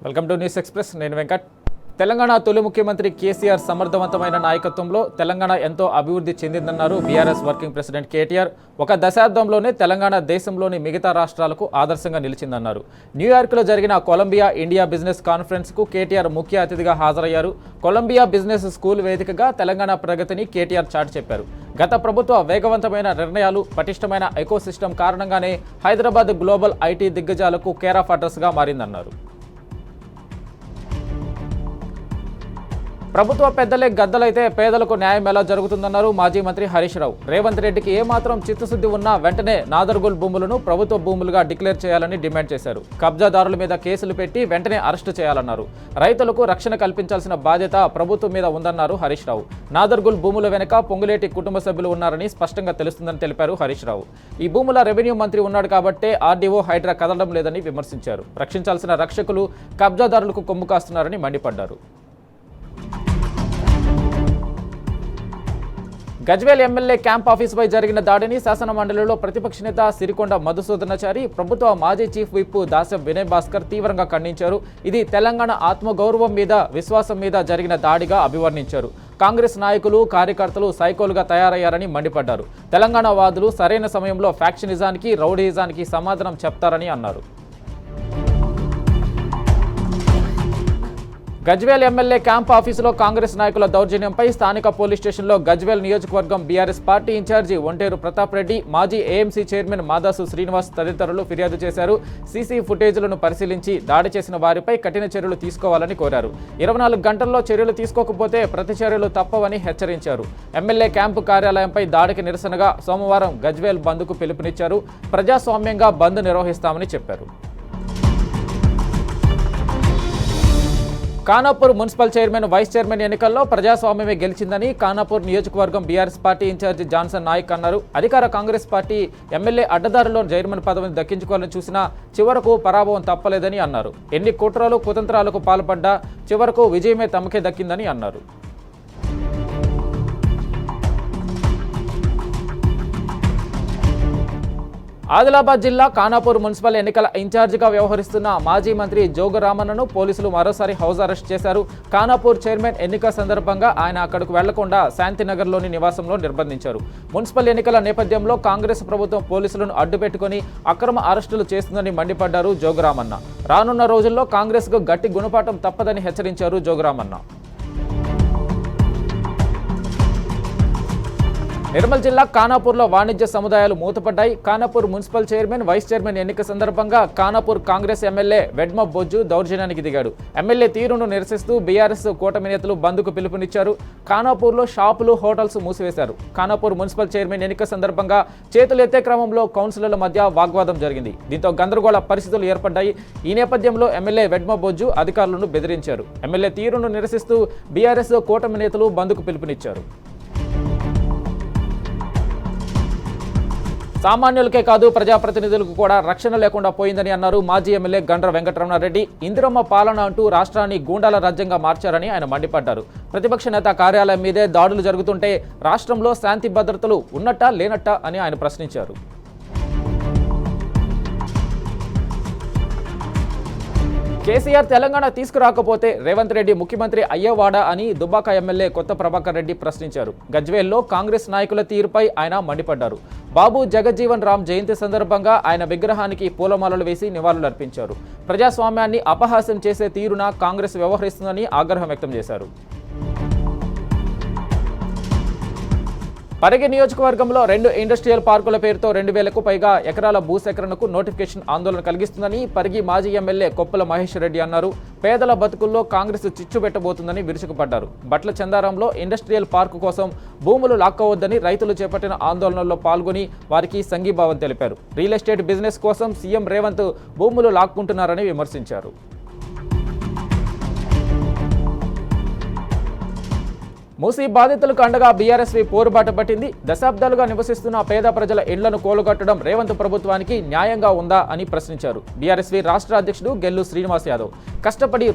Welcome to news express. నేను వెంకట్. తెలంగాణ తొలి ముఖ్యమంత్రి కేసీఆర్ సమర్థవంతమైన నాయకత్వంలో తెలంగాణ ఎంతో అభివృద్ధి చెందిందన్నారు బీఆర్ఎస్ వర్కింగ్ ప్రెసిడెంట్ కేటీఆర్. ఒక దశాబ్దంలోనే తెలంగాణ దేశంలోని మిగతా రాష్ట్రాలకు ఆదర్శంగా నిలిచిందన్నారు. న్యూయార్క్లో జరిగిన కొలంబియా ఇండియా బిజినెస్ కాన్ఫరెన్స్కు కేటీఆర్ ముఖ్య అతిథిగా హాజరయ్యారు. కొలంబియా బిజినెస్ స్కూల్ వేదికగా తెలంగాణ ప్రగతిని కేటీఆర్ చాటి చెప్పారు. గత ప్రభుత్వ వేగవంతమైన నిర్ణయాలు, పటిష్టమైన ఎకోసిస్టమ్ కారణంగానే హైదరాబాద్ గ్లోబల్ ఐటీ దిగ్గజాలకు కేర్ ఆఫ్ అడ్రస్గా మారిందన్నారు. ప్రభుత్వ పెద్దలే గద్దలైతే పేదలకు న్యాయం ఎలా జరుగుతుందన్నారు మాజీ మంత్రి హరీష్ రావు. రేవంత్ రెడ్డికి ఏమాత్రం చిత్తశుద్ధి ఉన్నా వెంటనే నాదర్గుల్ భూములను ప్రభుత్వ భూములుగా డిక్లేర్ చేయాలని డిమాండ్ చేశారు. కబ్జాదారుల మీద కేసులు పెట్టి వెంటనే అరెస్టు చేయాలన్నారు. రైతులకు రక్షణ కల్పించాల్సిన బాధ్యత ప్రభుత్వం మీద ఉందన్నారు హరీష్ రావు. నాదర్గుల్ భూముల వెనుక పొంగులేటి కుటుంబ సభ్యులు ఉన్నారని స్పష్టంగా తెలుస్తుందని తెలిపారు హరీష్ రావు. ఈ భూముల రెవెన్యూ మంత్రి ఉన్నాడు కాబట్టే ఆర్డీఓ హైడ్రా కదలడం లేదని విమర్శించారు. రక్షించాల్సిన రక్షకులు కబ్జాదారులకు కొమ్ము కాస్తున్నారని మండిపడ్డారు. గజ్వేల్ ఎమ్మెల్యే క్యాంప్ ఆఫీసుపై జరిగిన దాడిని శాసన మండలిలో ప్రతిపక్ష నేత సిరికొండ మధుసూదనాచారి, ప్రభుత్వ మాజీ చీఫ్ విప్ దాసెం వినయ్ భాస్కర్ తీవ్రంగా ఖండించారు. ఇది తెలంగాణ ఆత్మగౌరవం మీద, విశ్వాసం మీద జరిగిన దాడిగా అభివర్ణించారు. కాంగ్రెస్ నాయకులు, కార్యకర్తలు సైకోలుగా తయారయ్యారని మండిపడ్డారు. తెలంగాణ వాదులు సరైన సమయంలో ఫ్యాక్షనిజానికి, రౌడీయిజానికి సమాధానం చెప్తారని అన్నారు. గజ్వేల్ ఎమ్మెల్యే క్యాంప్ ఆఫీసులో కాంగ్రెస్ నాయకుల దౌర్జన్యంపై స్థానిక పోలీస్ స్టేషన్లో గజ్వేల్ నియోజకవర్గం BRS party incharge Vonteru Pratap Reddy, మాజీ ఏఎంసీ చైర్మన్ మాదాసు శ్రీనివాస్ తదితరులు ఫిర్యాదు చేశారు. సీసీ ఫుటేజ్లను పరిశీలించి దాడి చేసిన వారిపై కఠిన చర్యలు తీసుకోవాలని కోరారు. 24 గంటల్లో చర్యలు తీసుకోకపోతే ప్రతిచర్యలు తప్పవని హెచ్చరించారు. ఎమ్మెల్యే క్యాంపు కార్యాలయంపై దాడికి నిరసనగా సోమవారం గజ్వేల్ బంద్కు పిలుపునిచ్చారు. ప్రజాస్వామ్యంగా బంద్ నిర్వహిస్తామని చెప్పారు. Khanapur municipal chairman, vice chairman ఎన్నికల్లో ప్రజాస్వామ్యమే గెలిచిందని ఖానాపూర్ నియోజకవర్గం BRS party incharge Johnson Naik అన్నారు. అధికార కాంగ్రెస్ పార్టీ ఎమ్మెల్యే అడ్డదారిలో చైర్మన్ పదవిని దక్కించుకోవాలని చూసినా చివరకు పరాభవం తప్పలేదని అన్నారు. ఎన్ని కుట్రలు, కుతంత్రాలకు పాల్పడ్డా చివరకు విజయమే తమకే దక్కిందని అన్నారు. ఆదిలాబాద్ జిల్లా ఖానాపూర్ మున్సిపల్ ఎన్నికల ఇన్ఛార్జిగా వ్యవహరిస్తున్న మాజీ మంత్రి జోగురామన్నను పోలీసులు మరోసారి హౌస్ అరెస్ట్ చేశారు. ఖానాపూర్ చైర్మన్ ఎన్నిక సందర్భంగా ఆయన అక్కడకు వెళ్లకుండా శాంతినగర్లోని నివాసంలో నిర్బంధించారు. మున్సిపల్ ఎన్నికల నేపథ్యంలో కాంగ్రెస్ ప్రభుత్వం పోలీసులను అడ్డుపెట్టుకుని అక్రమ అరెస్టులు చేస్తుందని మండిపడ్డారు జోగురామన్న. రానున్న రోజుల్లో కాంగ్రెస్కు గట్టి గుణపాఠం తప్పదని హెచ్చరించారు జోగురామన్న. నిర్మల్ జిల్లా ఖానాపూర్లో వాణిజ్య సముదాయాలు మూతపడ్డాయి. Khanapur municipal chairman, vice chairman ఎన్నిక సందర్భంగా ఖానాపూర్ కాంగ్రెస్ ఎమ్మెల్యే వెడ్మ బొజ్జు దౌర్జన్యానికి దిగాడు. ఎమ్మెల్యే తీరును నిరసిస్తూ బీఆర్ఎస్ కూటమి నేతలు బంద్కు పిలుపునిచ్చారు. ఖానాపూర్లో షాపులు, హోటల్స్ మూసివేశారు. ఖానాపూర్ మున్సిపల్ చైర్మన్ ఎన్నిక సందర్భంగా చేతులెత్తే క్రమంలో కౌన్సిలర్ల మధ్య వాగ్వాదం జరిగింది. దీంతో గందరగోళ పరిస్థితులు ఏర్పడ్డాయి. ఈ నేపథ్యంలో ఎమ్మెల్యే వెడ్మ బొజ్జు అధికారులను బెదిరించారు. ఎమ్మెల్యే తీరును నిరసిస్తూ బీఆర్ఎస్ కూటమి నేతలు బంద్కు పిలుపునిచ్చారు. సామాన్యులకే కాదు, ప్రజాప్రతినిధులకు కూడా రక్షణ లేకుండా పోయిందని అన్నారు మాజీ ఎమ్మెల్యే గండ్ర వెంకటరమణారెడ్డి. ఇందిరమ్మ పాలన అంటూ రాష్ట్రాన్ని గూండాల రాజ్యంగా మార్చారని ఆయన మండిపడ్డారు. ప్రతిపక్ష నేత కార్యాలయం మీదే దాడులు జరుగుతుంటే రాష్ట్రంలో శాంతి భద్రతలు ఉన్నట్టా లేనట్టా అని ఆయన ప్రశ్నించారు. కేసీఆర్ తెలంగాణ తీసుకురాకపోతే రేవంత్ రెడ్డి ముఖ్యమంత్రి అయ్యేవాడా అని దుబ్బాక ఎమ్మెల్యే కొత్త ప్రభాకర్ రెడ్డి ప్రశ్నించారు. గజ్వేల్లో కాంగ్రెస్ నాయకుల తీరుపై ఆయన మండిపడ్డారు. బాబు జగజ్జీవన్ రామ్ జయంతి సందర్భంగా ఆయన విగ్రహానికి పూలమాలలు వేసి నివాళులర్పించారు. ప్రజాస్వామ్యాన్ని అపహాస్యం చేసే తీరున కాంగ్రెస్ వ్యవహరిస్తుందని ఆగ్రహం వ్యక్తం చేశారు. పరిగి నియోజకవర్గంలో 2 ఇండస్ట్రియల్ పార్కుల పేరుతో 2000కు పైగా ఎకరాల భూసేకరణకు నోటిఫికేషన్ ఆందోళన కలిగిస్తుందని పరిగి మాజీ ఎమ్మెల్యే కొప్పుల మహేష్ రెడ్డి అన్నారు. పేదల బతుకుల్లో కాంగ్రెస్ చిచ్చు పెట్టబోతుందని విరుచుకుపడ్డారు. బట్ల చందారంలో ఇండస్ట్రియల్ పార్కు కోసం భూములు లాక్కోవద్దని రైతులు చేపట్టిన ఆందోళనలో పాల్గొని వారికి సంఘీభావం తెలిపారు. రియల్ ఎస్టేట్ బిజినెస్ కోసం సీఎం రేవంత్ భూములు లాక్కుంటున్నారని విమర్శించారు. మూసీ బాధితులకు అండగా బీఆర్ఎస్వి పోరుబాట పట్టింది. దశాబ్దాలుగా నివసిస్తున్న పేద ప్రజల ఇళ్లను కూలగొట్టడం రేవంత్ ప్రభుత్వానికి న్యాయంగా ఉందా అని ప్రశ్నించారు. బీఆర్ఎస్వి రాష్ట్ర అధ్యక్షుడు గెల్లు శ్రీనివాస్ యాదవ్. కష్టపడి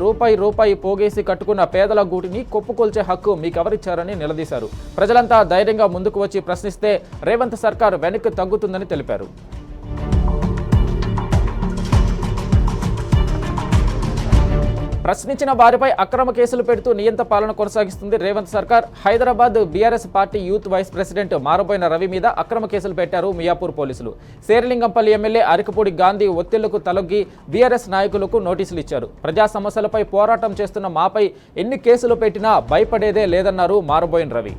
రూపాయి పోగేసి కట్టుకున్న పేదల గూటిని కొప్పుకొల్చే హక్కు మీకెవరిచ్చారని నిలదీశారు. ప్రజలంతా ధైర్యంగా ముందుకు వచ్చి ప్రశ్నిస్తే రేవంత్ సర్కారు వెనక్కి తగ్గుతుందని తెలిపారు. ప్రశ్నించిన వారిపై అక్రమ కేసులు పెడుతూ నియంత పాలన కొనసాగిస్తుంది రేవంత్ సర్కార్. Hyderabad BRS party youth vice president Maraboina Ravi మీద అక్రమ కేసులు పెట్టారు మియాపూర్ పోలీసులు. శేరిలింగంపల్లి ఎమ్మెల్యే అరికపూడి గాంధీ ఒత్తిళ్లకు తలొగ్గి బీఆర్ఎస్ నాయకులకు నోటీసులు ఇచ్చారు. ప్రజా సమస్యలపై పోరాటం చేస్తున్న మాపై ఎన్ని కేసులు పెట్టినా భయపడేదే లేదన్నారు మారబోయిన రవి.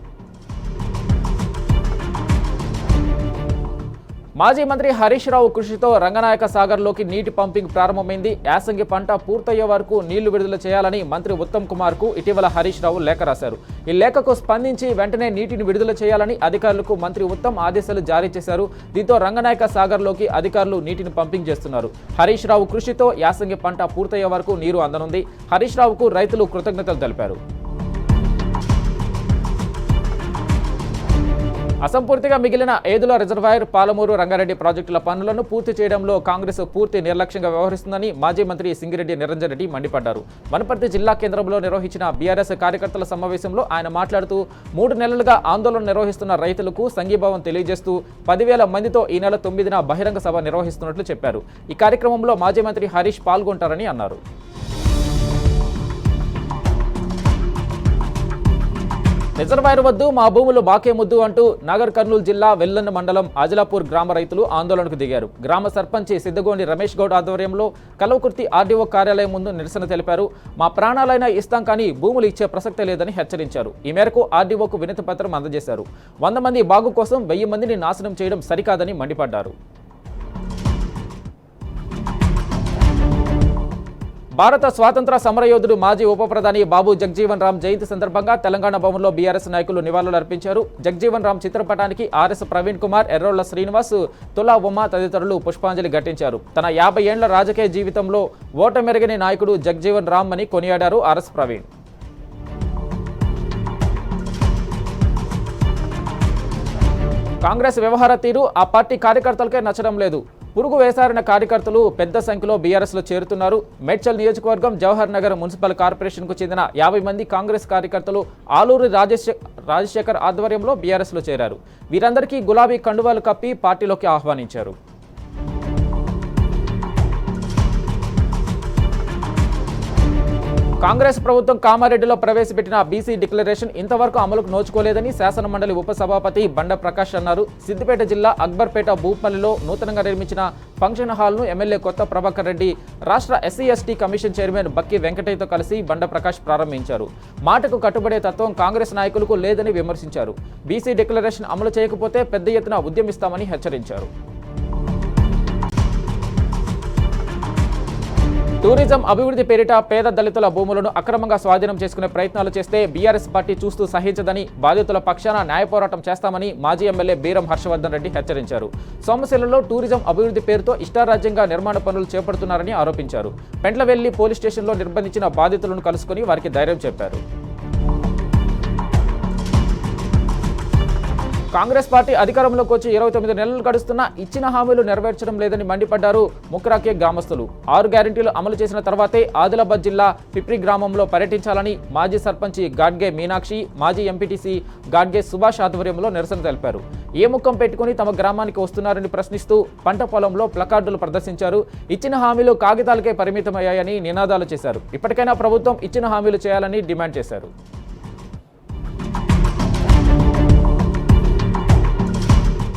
మాజీ మంత్రి హరీష్ రావు కృషితో రంగనాయక సాగర్లోకి నీటి పంపింగ్ ప్రారంభమైంది. యాసంగి పంట పూర్తయ్యే వరకు నీళ్లు విడుదల చేయాలని మంత్రి ఉత్తమ్ కుమార్ కు ఇటీవల హరీష్ రావు లేఖ రాశారు. ఈ లేఖకు స్పందించి వెంటనే నీటిని విడుదల చేయాలని అధికారులకు మంత్రి ఉత్తమ్ ఆదేశాలు జారీ చేశారు. దీంతో రంగనాయక సాగర్లోకి అధికారులు నీటిని పంపింగ్ చేస్తున్నారు. హరీష్ రావు కృషితో యాసంగి పంట పూర్తయ్యే వరకు నీరు అందనుంది. హరీష్ రావుకు రైతులు కృతజ్ఞతలు తెలిపారు. అసంపూర్తిగా మిగిలిన ఏదుల రిజర్వాయర్, పాలమూరు, రంగారెడ్డి ప్రాజెక్టుల పనులను పూర్తి చేయడంలో కాంగ్రెస్ పూర్తి నిర్లక్ష్యంగా వ్యవహరిస్తుందని మాజీ మంత్రి సింగిరెడ్డి నిరంజన్ రెడ్డి మండిపడ్డారు. వనపర్తి జిల్లా కేంద్రంలో నిర్వహించిన బీఆర్ఎస్ కార్యకర్తల సమావేశంలో ఆయన మాట్లాడుతూ 3 నెలలుగా ఆందోళన నిర్వహిస్తున్న రైతులకు సంఘీభావం తెలియజేస్తూ 10,000 మందితో ఈ నెల 9న బహిరంగ సభ నిర్వహిస్తున్నట్లు చెప్పారు. ఈ కార్యక్రమంలో మాజీ మంత్రి హరీష్ పాల్గొంటారని అన్నారు. రిజర్వాయర్ వద్దు, మా భూములు మాకే ముద్దు అంటూ నాగర్ కర్నూలు జిల్లా వెల్లన్న మండలం ఆజలాపూర్ గ్రామ రైతులు ఆందోళనకు దిగారు. గ్రామ సర్పంచి సిద్ధగోండి రమేష్ గౌడ్ ఆధ్వర్యంలో కల్వకుర్తి ఆర్డీఓ కార్యాలయం ముందు నిరసన తెలిపారు. మా ప్రాణాలైనా ఇస్తాం కానీ భూములు ఇచ్చే ప్రసక్తే లేదని హెచ్చరించారు. ఈ మేరకు ఆర్డీఓకు వినతి పత్రం అందజేశారు. 100 మంది బాగు కోసం 1000 మందిని నాశనం చేయడం సరికాదని మండిపడ్డారు. భారత స్వాతంత్ర సమరయోధుడు మాజీ ఉప ప్రధాని బాబు జగ్జీవన్ రామ్ జయంతి సందర్భంగా తెలంగాణ భవన్లో బీఆర్ఎస్ నాయకులు నివాళులు అర్పించారు. జగ్జీవన్ రామ్ చిత్రపటానికి ఆర్ఎస్ ప్రవీణ్ కుమార్, ఎర్రోళ్ల శ్రీనివాస్, తులా ఉమ్మ తదితరులు పుష్పాంజలి ఘటించారు. తన 50 ఏళ్ల రాజకీయ జీవితంలో ఓటమెరగని నాయకుడు జగ్జీవన్ రామ్ అని కొనియాడారు ఆర్ఎస్ ప్రవీణ్. కాంగ్రెస్ వ్యవహార తీరు ఆ పార్టీ కార్యకర్తలకే నచ్చడం లేదు. పురుగు వేసారిన కార్యకర్తలు పెద్ద సంఖ్యలో బీఆర్ఎస్లో చేరుతున్నారు. మేడ్చల్ నియోజకవర్గం జవహర్ నగర్ మున్సిపల్ కార్పొరేషన్కు చెందిన 50 మంది కాంగ్రెస్ కార్యకర్తలు ఆలూరి రాజశేఖర్ ఆధ్వర్యంలో బీఆర్ఎస్లో చేరారు. వీరందరికీ గులాబీ కండువాలు కప్పి పార్టీలోకి ఆహ్వానించారు. కాంగ్రెస్ ప్రభుత్వం కామారెడ్డిలో ప్రవేశపెట్టిన బీసీ డిక్లరేషన్ ఇంతవరకు అమలుకు నోచుకోలేదని శాసనమండలి ఉపసభాపతి బండ ప్రకాష్ అన్నారు. సిద్దిపేట జిల్లా అక్బర్పేట భూపల్లిలో నూతనంగా నిర్మించిన ఫంక్షన్ హాల్ను ఎమ్మెల్యే కొత్త ప్రభాకర్ రెడ్డి, రాష్ట్ర ఎస్సీ/ఎస్టీ కమిషన్ చైర్మన్ బక్కి వెంకటయ్యతో కలిసి బండ ప్రకాష్ ప్రారంభించారు. మాటకు కట్టుబడే తత్వం కాంగ్రెస్ నాయకులకు లేదని విమర్శించారు. బీసీ డిక్లరేషన్ అమలు చేయకపోతే పెద్ద ఎత్తున ఉద్యమిస్తామని హెచ్చరించారు. టూరిజం అభివృద్ధి పేరిట పేద దళితుల భూములను అక్రమంగా స్వాధీనం చేసుకునే ప్రయత్నాలు చేస్తే బీఆర్ఎస్ పార్టీ చూస్తూ సహించదని, బాధితుల పక్షాన న్యాయ పోరాటం చేస్తామని మాజీ ఎమ్మెల్యే బీరం హర్షవర్ధన్ రెడ్డి హెచ్చరించారు. సోమశిలలో టూరిజం అభివృద్ధి పేరుతో ఇష్టారాజ్యంగా నిర్మాణ పనులు చేపడుతున్నారని ఆరోపించారు. పెండ్లవెల్లి పోలీస్ స్టేషన్లో నిర్బంధించిన బాధితులను కలుసుకుని వారికి ధైర్యం చెప్పారు. కాంగ్రెస్ పార్టీ అధికారంలోకి వచ్చి 29 నెలలు గడుస్తున్నా ఇచ్చిన హామీలు నెరవేర్చడం లేదని మండిపడ్డారు ముక్రాకే గ్రామస్తులు. 6 గ్యారెంటీలు అమలు చేసిన తర్వాతే ఆదిలాబాద్ జిల్లా పిప్రి గ్రామంలో పర్యటించాలని మాజీ సర్పంచి గాడ్గే మీనాక్షి, మాజీ ఎంపీటీసీ గాడ్గే సుభాష్ ఆధ్వర్యంలో నిరసన తెలిపారు. ఏ ముఖం పెట్టుకుని తమ గ్రామానికి వస్తున్నారని ప్రశ్నిస్తూ పంట పొలంలో ప్లకార్డులు ప్రదర్శించారు. ఇచ్చిన హామీలు కాగితాలకే పరిమితమయ్యాయని నినాదాలు చేశారు. ఇప్పటికైనా ప్రభుత్వం ఇచ్చిన హామీలు చేయాలని డిమాండ్ చేశారు.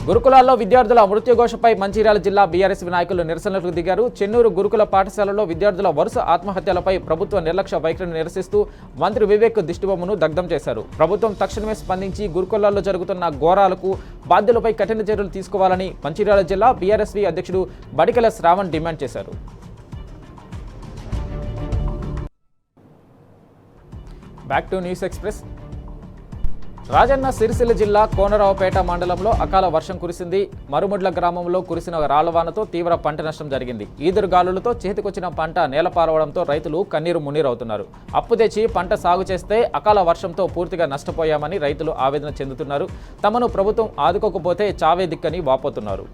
గురుకులాల్లో విద్యార్థుల మృత్యుఘోషపై మంచిర్యాల జిల్లా బీఆర్ఎస్ నాయకులు నిరసనలకు దిగారు. చెన్నూరు గురుకుల పాఠశాలలో విద్యార్థుల వరుస ఆత్మహత్యలపై ప్రభుత్వ నిర్లక్ష్య వైఖరిని నిరసిస్తూ మంత్రి వివేక్ దిష్టిబొమ్మను దగ్ధం చేశారు. ప్రభుత్వం తక్షణమే స్పందించి గురుకులాల్లో జరుగుతున్న ఘోరాలకు బాధ్యులపై కఠిన చర్యలు తీసుకోవాలని మంచిర్యాల జిల్లా బీఆర్ఎస్వి అధ్యక్షుడు బడికెల శ్రావణ్ డిమాండ్ చేశారు. Back to news express. Rajanna Sircilla జిల్లా కోనరావుపేట మండలంలో అకాల వర్షం కురిసింది. మరుముడ్ల గ్రామంలో కురిసిన రాళ్లవానతో తీవ్ర పంట నష్టం జరిగింది. ఈదురుగాలులతో చేతికొచ్చిన పంట నేలపారవడంతో రైతులు కన్నీరు మున్నీరవుతున్నారు. అప్పు తెచ్చి పంట సాగు చేస్తే అకాల వర్షంతో పూర్తిగా నష్టపోయామని రైతులు ఆవేదన చెందుతున్నారు. తమను ప్రభుత్వం ఆదుకోకపోతే చావే దిక్కని వాపోతున్నారు.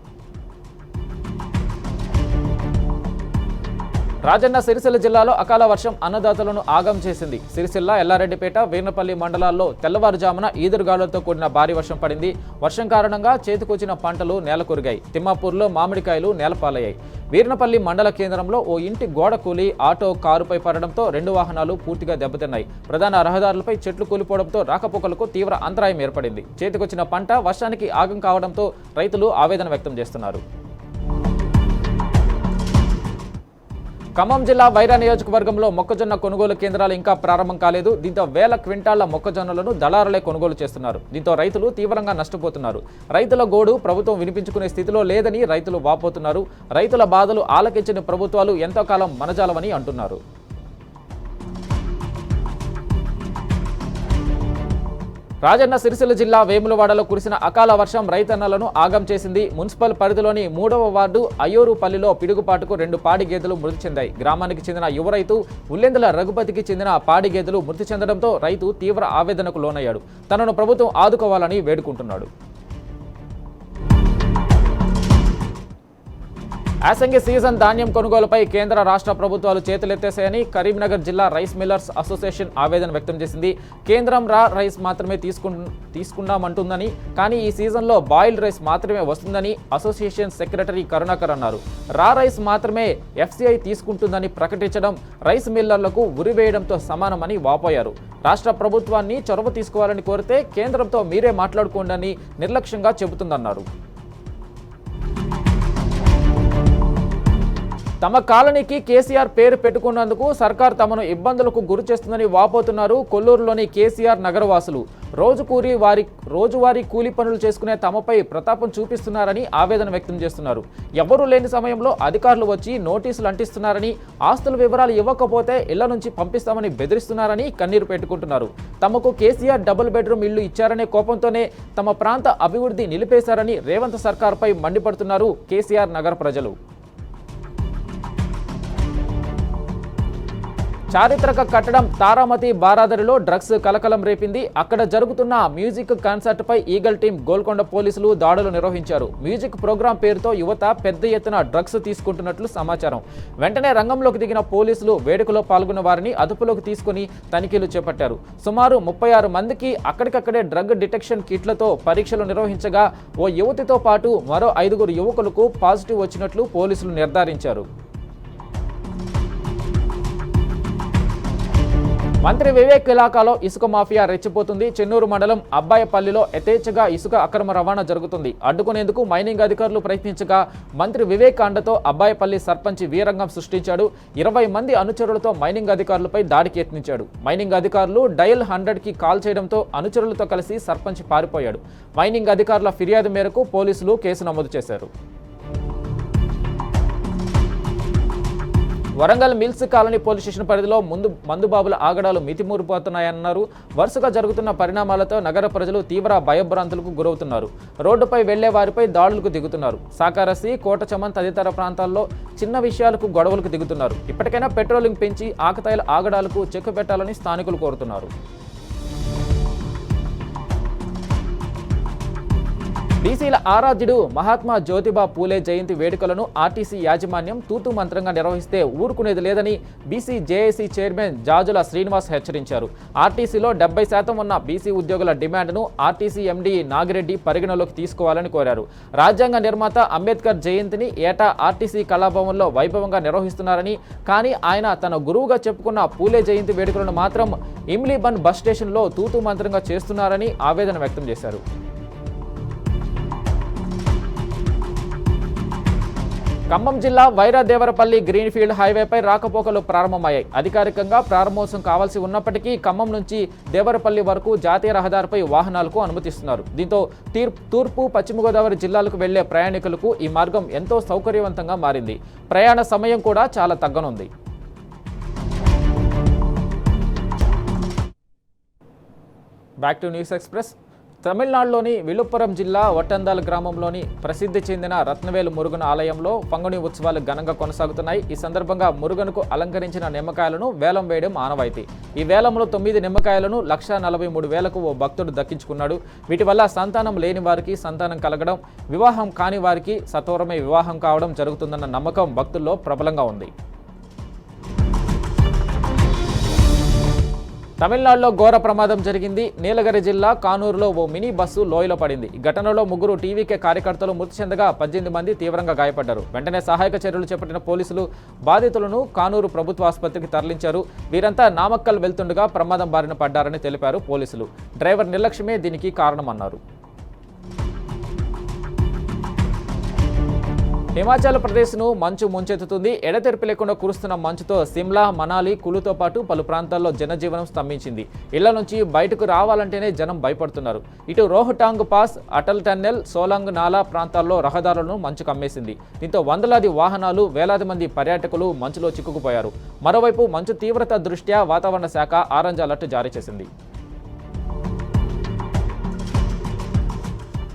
రాజన్న సిరిసిల్ల జిల్లాలో అకాల వర్షం అన్నదాతలను ఆగం చేసింది. సిరిసిల్ల, ఎల్లారెడ్డిపేట, వీర్నపల్లి మండలాల్లో తెల్లవారుజామున ఈదురుగాలులతో కూడిన భారీ వర్షం పడింది. వర్షం కారణంగా చేతికొచ్చిన పంటలు నేలకొరిగాయి. తిమ్మాపూర్లో మామిడికాయలు నేలపాలయ్యాయి. వీర్నపల్లి మండల కేంద్రంలో ఓ ఇంటి గోడ కూలి ఆటో కారుపై పడడంతో 2 వాహనాలు పూర్తిగా దెబ్బతిన్నాయి. ప్రధాన రహదారులపై చెట్లు కూలిపోవడంతో రాకపోకలకు తీవ్ర అంతరాయం ఏర్పడింది. చేతికొచ్చిన పంట వర్షానికి ఆగం కావడంతో రైతులు ఆవేదన వ్యక్తం చేస్తున్నారు. ఖమ్మం జిల్లా వైరా నియోజకవర్గంలో మొక్కజొన్న కొనుగోలు కేంద్రాలు ఇంకా ప్రారంభం కాలేదు. దీంతో వేల క్వింటాళ్ల మొక్కజొన్నలను దళారులే కొనుగోలు చేస్తున్నారు. దీంతో రైతులు తీవ్రంగా నష్టపోతున్నారు. రైతుల గోడు ప్రభుత్వం వినిపించుకునే స్థితిలో లేదని రైతులు వాపోతున్నారు. రైతుల బాధలు ఆలకించని ప్రభుత్వాలు ఎంతో కాలం మనజాలవని అంటున్నారు. రాజన్న సిరిసిల్ల జిల్లా వేములవాడలో కురిసిన అకాల వర్షం రైతన్నలను ఆగం చేసింది. మున్సిపల్ పరిధిలోని 3వ వార్డు అయ్యూరుపల్లిలో పిడుగుపాటుకు 2 పాడి గేదెలు మృతి చెందాయి. గ్రామానికి చెందిన యువ రైతు ఉల్లెందుల రఘుపతికి చెందిన పాడి గేదెలు మృతి చెందడంతో రైతు తీవ్ర ఆవేదనకు లోనయ్యాడు. తనను ప్రభుత్వం ఆదుకోవాలని వేడుకుంటున్నాడు. యాసంగి సీజన్ ధాన్యం కొనుగోలుపై కేంద్ర రాష్ట్ర ప్రభుత్వాలు చేతులెత్తేశాయని కరీంనగర్ జిల్లా రైస్ మిల్లర్స్ అసోసియేషన్ ఆవేదన వ్యక్తం చేసింది. కేంద్రం రైస్ మాత్రమే తీసుకున్నామంటుందని, కానీ ఈ సీజన్లో బాయిల్డ్ రైస్ మాత్రమే వస్తుందని అసోసియేషన్ సెక్రటరీ కరుణాకర్ అన్నారు. రైస్ మాత్రమే ఎఫ్సిఐ తీసుకుంటుందని ప్రకటించడం రైస్ మిల్లర్లకు ఉరివేయడంతో సమానమని వాపోయారు. రాష్ట్ర ప్రభుత్వాన్ని చొరవ తీసుకోవాలని కోరితే కేంద్రంతో మీరే మాట్లాడుకోండి నిర్లక్ష్యంగా చెబుతుందన్నారు. తమ కాలనీకి కేసీఆర్ పేరు పెట్టుకున్నందుకు సర్కార్ తమను ఇబ్బందులకు గురి చేస్తుందని వాపోతున్నారు కొల్లూరులోని కేసీఆర్ నగరవాసులు. రోజువారీ కూలీ పనులు చేసుకునే తమపై ప్రతాపం చూపిస్తున్నారని ఆవేదన వ్యక్తం చేస్తున్నారు. ఎవరూ లేని సమయంలో అధికారులు వచ్చి నోటీసులు అంటిస్తున్నారని, ఆస్తుల వివరాలు ఇవ్వకపోతే ఇళ్ల నుంచి పంపిస్తామని బెదిరిస్తున్నారని కన్నీరు పెట్టుకుంటున్నారు. తమకు కేసీఆర్ డబుల్ బెడ్రూమ్ ఇళ్లు ఇచ్చారనే కోపంతోనే తమ ప్రాంత అభివృద్ధి నిలిపేశారని రేవంత్ సర్కార్పై మండిపడుతున్నారు కేసీఆర్ నగర ప్రజలు. చారిత్రక కట్టడం తారామతి బారాదరిలో డ్రగ్స్ కలకలం రేపింది. అక్కడ జరుగుతున్న మ్యూజిక్ కాన్సర్ట్పై ఈగల్ టీం గోల్కొండ పోలీసులు దాడులు నిర్వహించారు. మ్యూజిక్ ప్రోగ్రాం పేరుతో యువత పెద్ద ఎత్తున డ్రగ్స్ తీసుకుంటున్నట్లు సమాచారం. వెంటనే రంగంలోకి దిగిన పోలీసులు వేడుకలో పాల్గొన్న వారిని అదుపులోకి తీసుకుని తనిఖీలు చేపట్టారు. సుమారు 36 మందికి అక్కడికక్కడే డ్రగ్ డిటెక్షన్ కిట్లతో పరీక్షలు నిర్వహించగా ఓ యువతితో పాటు మరో 5 యువకులకు పాజిటివ్ వచ్చినట్లు పోలీసులు నిర్ధారించారు. మంత్రి వివేక్ ఇలాకాలో ఇసుక మాఫియా రెచ్చిపోతుంది. చెన్నూరు మండలం అబ్బాయపల్లిలో యథేచ్ఛగా ఇసుక అక్రమ రవాణా జరుగుతుంది. అడ్డుకునేందుకు మైనింగ్ అధికారులు ప్రయత్నించగా మంత్రి వివేక్ అండతో అబ్బాయపల్లి సర్పంచ్ వీరంగం సృష్టించాడు. 20 మంది అనుచరులతో మైనింగ్ అధికారులపై దాడికి యత్నించాడు. మైనింగ్ అధికారులు డయల్ 100కి కాల్ చేయడంతో అనుచరులతో కలిసి సర్పంచ్ పారిపోయాడు. మైనింగ్ అధికారుల ఫిర్యాదు మేరకు పోలీసులు కేసు నమోదు చేశారు. Warangal mills colony police station పరిధిలో మందుబాబుల ఆగడాలు మితిమూరిపోతున్నాయన్నారు. వరుసగా జరుగుతున్న పరిణామాలతో నగర ప్రజలు తీవ్ర భయభ్రాంతులకు గురవుతున్నారు. రోడ్డుపై వెళ్లే వారిపై దాడులకు దిగుతున్నారు. సాకారసి, కోటచమన్ తదితర ప్రాంతాల్లో చిన్న విషయాలకు గొడవలకు దిగుతున్నారు. ఇప్పటికైనా పెట్రోలింగ్ పెంచి ఆకతాయిల ఆగడాలకు చెక్కు పెట్టాలని స్థానికులు కోరుతున్నారు. బీసీల ఆరాధ్యుడు మహాత్మా జ్యోతిబా పూలే జయంతి వేడుకలను ఆర్టీసీ యాజమాన్యం తూతు మంత్రంగా నిర్వహిస్తే ఊరుకునేది లేదని BC JAC chairman Jajula Srinivas హెచ్చరించారు. ఆర్టీసీలో 70% ఉన్న బీసీ ఉద్యోగుల డిమాండ్ను ఆర్టీసీ ఎండీ నాగిరెడ్డి పరిగణలోకి తీసుకోవాలని కోరారు. రాజ్యాంగ నిర్మాత అంబేద్కర్ జయంతిని ఏటా ఆర్టీసీ కళాభవన్లో వైభవంగా నిర్వహిస్తున్నారని, కానీ ఆయన తన గురువుగా చెప్పుకున్న పూలే జయంతి వేడుకలను మాత్రం ఇమ్లీబన్ బస్ స్టేషన్లో తూతు మంత్రంగా చేస్తున్నారని ఆవేదన వ్యక్తం చేశారు. ఖమ్మం జిల్లా వైరాదేవరపల్లి గ్రీన్ఫీల్డ్ హైవేపై రాకపోకలు ప్రారంభమయ్యాయి. అధికారికంగా ప్రారంభోత్సవం కావాల్సి ఉన్నప్పటికీ ఖమ్మం నుంచి దేవరపల్లి వరకు జాతీయ రహదారిపై వాహనాలకు అనుమతిస్తున్నారు. దీంతో తూర్పు పశ్చిమ గోదావరి జిల్లాలకు వెళ్లే ప్రయాణికులకు ఈ మార్గం ఎంతో సౌకర్యవంతంగా మారింది. ప్రయాణ సమయం కూడా చాలా తగ్గనుంది. Back to news express. తమిళనాడులోని విలుపురం జిల్లా ఒట్టందాల్ గ్రామంలోని ప్రసిద్ధి చెందిన రత్నవేలు మురుగన్ ఆలయంలో పంగుని ఉత్సవాలు ఘనంగా కొనసాగుతున్నాయి. ఈ సందర్భంగా మురుగన్కు అలంకరించిన నిమ్మకాయలను వేలం వేయడం ఆనవాయితీ. ఈ వేలంలో 9 నిమ్మకాయలను 1,43,000కు ఓ భక్తుడు దక్కించుకున్నాడు. వీటి వల్ల సంతానం లేని వారికి సంతానం కలగడం, వివాహం కాని వారికి సత్వరమే వివాహం కావడం జరుగుతుందన్న నమ్మకం భక్తుల్లో ప్రబలంగా ఉంది. తమిళనాడులో ఘోర ప్రమాదం జరిగింది. నీలగిరి జిల్లా కానూరులో ఓ మినీ బస్సు లోయలో పడింది. ఈ ఘటనలో 3 టీవీకే కార్యకర్తలు మృతి చెందగా 18 మంది తీవ్రంగా గాయపడ్డారు. వెంటనే సహాయక చర్యలు చేపట్టిన పోలీసులు బాధితులను కానూరు ప్రభుత్వ ఆసుపత్రికి తరలించారు. వీరంతా నామక్కల్ వెళ్తుండగా ప్రమాదం బారిన పడ్డారని తెలిపారు పోలీసులు. డ్రైవర్ నిర్లక్ష్యమే దీనికి కారణమన్నారు. హిమాచల్ ప్రదేశ్ను మంచు ముంచెత్తుతుంది. ఎడతెరిపి లేకుండా కురుస్తున్న మంచుతో సిమ్లా, మనాలి, కులుతో పాటు పలు ప్రాంతాల్లో జనజీవనం స్తంభించింది. ఇళ్ల నుంచి బయటకు రావాలంటేనే జనం భయపడుతున్నారు. ఇటు రోహటాంగ్ పాస్, అటల్ టన్నెల్, సోలాంగ్ నాలా ప్రాంతాల్లో రహదారులను మంచు కమ్మేసింది. దీంతో వందలాది వాహనాలు, వేలాది మంది పర్యాటకులు మంచులో చిక్కుకుపోయారు. మరోవైపు మంచు తీవ్రత దృష్ట్యా వాతావరణ శాఖ ఆరెంజ్ అలర్ట్ జారీ చేసింది.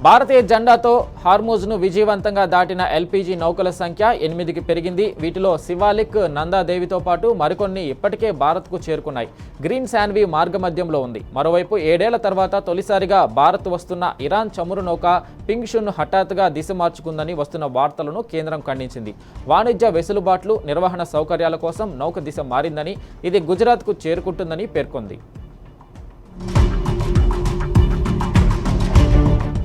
భారతీయ జెండాతో హార్మూజ్ను విజయవంతంగా దాటిన ఎల్పీజీ నౌకల సంఖ్య 8కి పెరిగింది. వీటిలో శివాలిక్, నందాదేవితో పాటు మరికొన్ని ఇప్పటికే భారత్కు చేరుకున్నాయి. గ్రీన్ శాన్వి మార్గమధ్యంలో ఉంది. మరోవైపు 7 ఏళ్ల తర్వాత తొలిసారిగా భారత్ వస్తున్న ఇరాన్ చమురు నౌక పింగ్షున్ హఠాత్తుగా దిశ మార్చుకుందని వస్తున్న వార్తలను కేంద్రం ఖండించింది. వాణిజ్య వెసులుబాట్లు, నిర్వహణ సౌకర్యాల కోసం నౌక దిశ మారిందని, ఇది గుజరాత్కు చేరుకుంటుందని పేర్కొంది.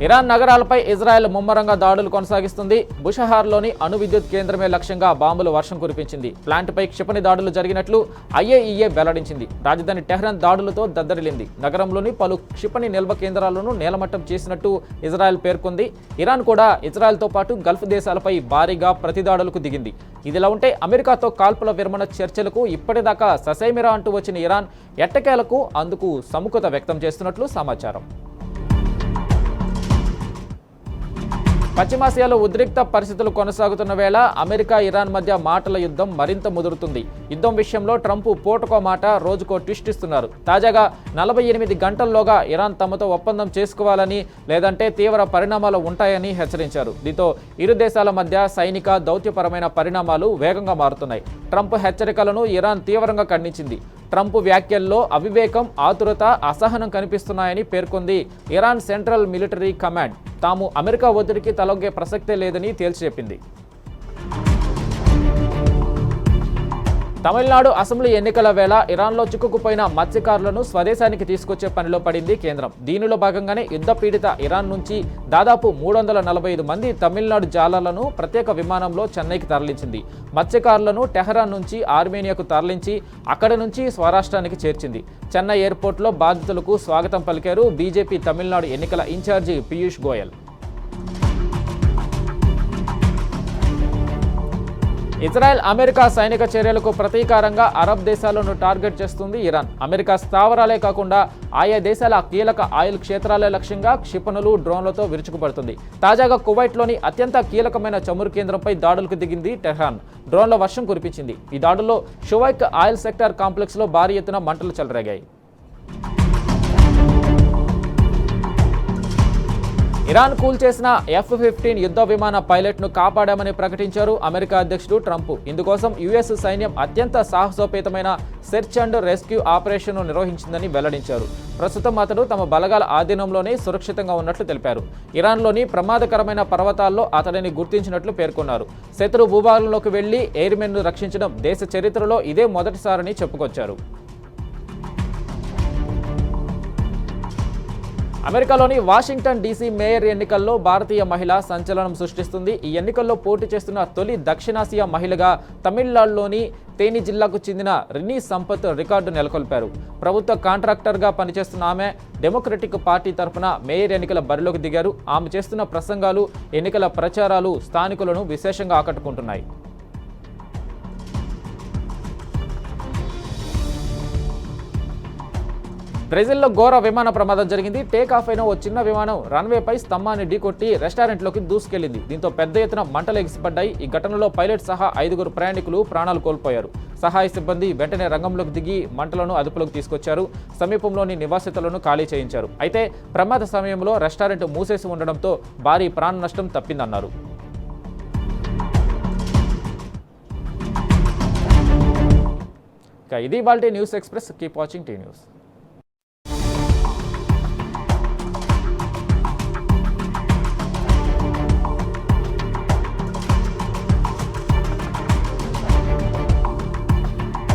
ఇరాన్ నగరాలపై ఇజ్రాయెల్ ముమ్మరంగా దాడులు కొనసాగిస్తుంది. బుషహార్లోని అణు విద్యుత్ కేంద్రమే లక్ష్యంగా బాంబులు వర్షం కురిపించింది. ప్లాంట్పై క్షిపణి దాడులు జరిగినట్లు ఐఏఈఏ వెల్లడించింది. రాజధాని టెహ్రాన్ దాడులతో దద్దరిల్లింది. నగరంలోని పలు క్షిపణి నిల్వ కేంద్రాలను నేలమట్టం చేసినట్టు ఇజ్రాయెల్ పేర్కొంది. ఇరాన్ కూడా ఇజ్రాయెల్తో పాటు గల్ఫ్ దేశాలపై భారీగా ప్రతిదాడులకు దిగింది. ఇదిలా ఉంటే అమెరికాతో కాల్పుల విరమణ చర్చలకు ఇప్పటిదాకా ససేమిరా అంటూ వచ్చిన ఇరాన్ ఎట్టకేలకు అందుకు సముఖత వ్యక్తం చేస్తున్నట్లు సమాచారం. పశ్చిమాసియాలో ఉద్రిక్త పరిస్థితులు కొనసాగుతున్న వేళ అమెరికా, ఇరాన్ మధ్య మాటల యుద్ధం మరింత ముదురుతుంది. యుద్ధం విషయంలో ట్రంప్ పూటకో మాట, రోజుకో ట్విస్ట్ ఇస్తున్నారు. తాజాగా 48 గంటల్లోగా ఇరాన్ తమతో ఒప్పందం చేసుకోవాలని, లేదంటే తీవ్ర పరిణామాలు ఉంటాయని హెచ్చరించారు. దీంతో ఇరు దేశాల మధ్య సైనిక, దౌత్యపరమైన పరిణామాలు వేగంగా మారుతున్నాయి. ట్రంప్ హెచ్చరికలను ఇరాన్ తీవ్రంగా ఖండించింది. ట్రంప్ వ్యాఖ్యల్లో అవివేకం, ఆతురత, అసహనం కనిపిస్తున్నాయని పేర్కొంది. ఇరాన్ సెంట్రల్ మిలిటరీ కమాండ్ తాము అమెరికా ఒత్తిడికి తలొగ్గే ప్రసక్తే లేదని తేల్చి చెప్పింది. తమిళనాడు అసెంబ్లీ ఎన్నికల వేళ ఇరాన్లో చిక్కుకుపోయిన మత్స్యకారులను స్వదేశానికి తీసుకొచ్చే పనిలో పడింది కేంద్రం. దీనిలో భాగంగానే యుద్ధ పీడిత ఇరాన్ నుంచి దాదాపు 345 మంది తమిళనాడు జాలర్లను ప్రత్యేక విమానంలో చెన్నైకి తరలించింది. మత్స్యకారులను టెహరాన్ నుంచి ఆర్మేనియాకు తరలించి అక్కడి నుంచి స్వరాష్ట్రానికి చేర్చింది. చెన్నై ఎయిర్పోర్ట్లో బాధితులకు స్వాగతం పలికారు బీజేపీ తమిళనాడు ఎన్నికల incharge Piyush Goyal. Israel, America సైనిక చర్యలకు ప్రతీకారంగా అరబ్ దేశాలను టార్గెట్ చేస్తుంది ఇరాన్. అమెరికా స్థావరాలే కాకుండా ఆయా దేశాల కీలక ఆయిల్ క్షేత్రాలే లక్ష్యంగా క్షిపణులు, డ్రోన్లతో విరుచుకుపడుతుంది. తాజాగా కువైట్లోని అత్యంత కీలకమైన చమురు కేంద్రంపై దాడులకు దిగింది టెహ్రాన్. డ్రోన్ల వర్షం కురిపించింది. ఈ దాడుల్లో షువైక్ ఆయిల్ సెక్టార్ కాంప్లెక్స్లో భారీ ఎత్తున మంటలు చెలరేగాయి. ఇరాన్ కూల్చేసిన F-15 యుద్ధ విమాన పైలట్ను కాపాడామని ప్రకటించారు అమెరికా అధ్యక్షుడు ట్రంప్. ఇందుకోసం యుఎస్ సైన్యం అత్యంత సాహసోపేతమైన సెర్చ్ అండ్ రెస్క్యూ ఆపరేషన్ను నిర్వహించిందని వెల్లడించారు. ప్రస్తుతం అతడు తమ బలగాల ఆధీనంలోనే సురక్షితంగా ఉన్నట్లు తెలిపారు. ఇరాన్లోని ప్రమాదకరమైన పర్వతాల్లో అతడిని గుర్తించినట్లు పేర్కొన్నారు. శత్రు భూభాగంలోకి వెళ్లి ఎయిర్మెన్ను రక్షించడం దేశ చరిత్రలో ఇదే మొదటిసారని చెప్పుకొచ్చారు. అమెరికాలోని వాషింగ్టన్ డీసీ మేయర్ ఎన్నికల్లో భారతీయ మహిళ సంచలనం సృష్టిస్తుంది. ఈ ఎన్నికల్లో పోటీ చేస్తున్న తొలి దక్షిణాసియా మహిళగా తమిళనాడులోని తేని జిల్లాకు చెందిన రినీ సంపత్ రికార్డు నెలకొల్పారు. ప్రభుత్వ కాంట్రాక్టర్గా పనిచేస్తున్న ఆమె డెమోక్రటిక్ పార్టీ తరఫున మేయర్ ఎన్నికల బరిలోకి దిగారు. ఆమె చేస్తున్న ప్రసంగాలు, ఎన్నికల ప్రచారాలు స్థానికులను విశేషంగా ఆకట్టుకుంటున్నాయి. బ్రెజిల్లో ఘోర విమాన ప్రమాదం జరిగింది. టేక్ ఆఫ్ అయిన ఓ చిన్న విమానం రన్వేపై స్తంభాన్ని ఢీకొట్టి రెస్టారెంట్లోకి దూసుకెళ్లింది. దీంతో పెద్ద ఎత్తున మంటలు ఎగిసిపడ్డాయి. ఈ ఘటనలో పైలట్ సహా 5 ప్రయాణికులు ప్రాణాలు కోల్పోయారు. సహాయ సిబ్బంది వెంటనే రంగంలోకి దిగి మంటలను అదుపులోకి తీసుకొచ్చారు. సమీపంలోని నివాసితులను ఖాళీ చేయించారు. అయితే ప్రమాద సమయంలో రెస్టారెంట్ మూసేసి ఉండడంతో భారీ ప్రాణ నష్టం తప్పిందన్నారు. ఇది ఇవాల్టి news express. Keep watching tea news.